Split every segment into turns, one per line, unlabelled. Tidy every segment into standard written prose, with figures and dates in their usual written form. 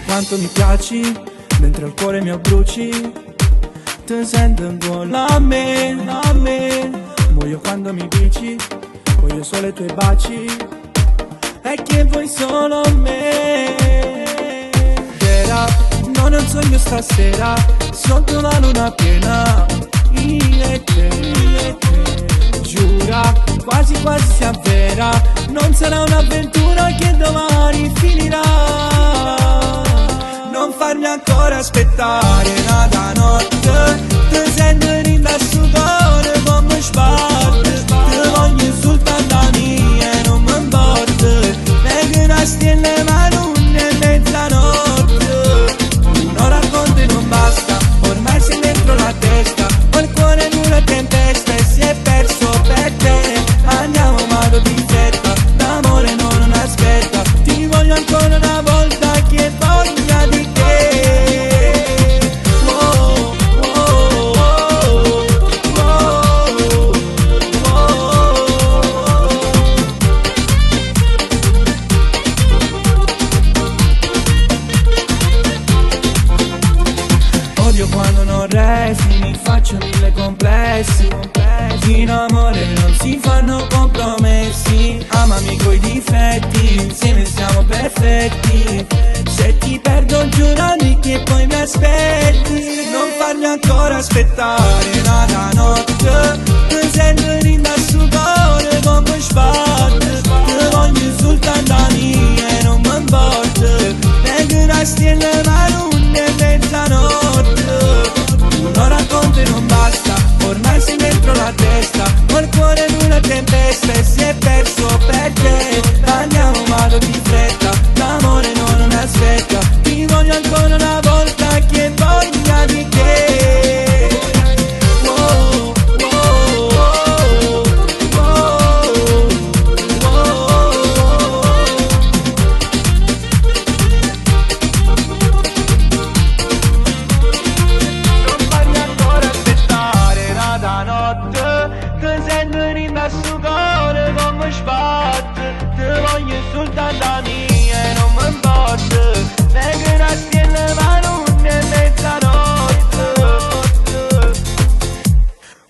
quanto mi piaci, mentre il cuore mio bruci. Ti sento ancora a me, a me. Muoio quando mi dici, voglio solo i tuoi baci. E che vuoi solo me. Vera, non è un sogno stasera, sotto la luna piena. Io e te, giura, quasi quasi si avvera. Non sarà un'avventura che domani finirà. Non farmi ancora aspettare nada notte. Ti sento in da sudore come sbatte. Ti voglio insultare da mia e non mi importa. Vengo una stella ma non è mezzanotte. Un'ora con te non basta, ormai sei dentro la testa. Ho il cuore in una tempesta e si è perso per te. Andiamo vado di fretta, l'amore non aspetta. Ti voglio ancora una volta, che voglia di te. Oh, oh, oh, oh, oh. Odio quando non resti, mi faccio mille complessi. In amore non si fanno compromessi. Amami coi difetti, insieme siamo perfetti. Se ti perdo giurami che poi mi aspetti. Non farmi ancora aspettare nada notte. Ti sento in da sudore come sbatte. Ti voglio insultare da mia e non mi importa. Vengo una stella ma non è mezzanotte. Un'ora con te non basta, ormai sei dentro la testa. Ho il cuore in una tempesta e si è perso per te. Andiamo vado di fretta, l'amore non aspetta. Ti voglio ancora una volta, che voglia di te. Oh, oh, oh, oh, non farmi ancora aspettare nada notte. Ti sento in da sudore come sbatte. Ti voglio insultare da mia e non mi importa. Vengo una stella ma non è mezzanotte.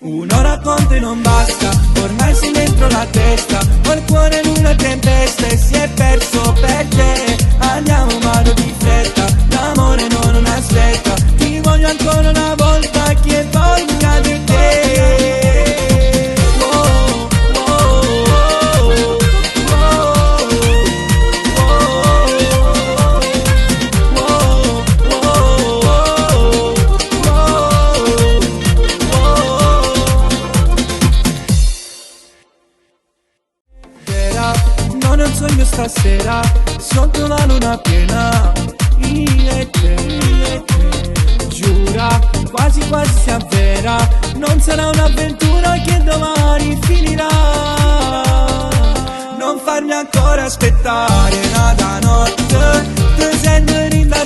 Un'ora con te non basta, ormai sei dentro la testa. Ho il cuore in una tempesta e si è perso per te. Andiamo vado di fretta, l'amore non aspetta. Ti voglio ancora una volta, che voglia di te. Non è un sogno stasera, sotto la luna piena. Io e te, giura, quasi quasi si avvera. Non sarà un'avventura che domani finirà. Non farmi ancora aspettare nada notte. Ti sento in da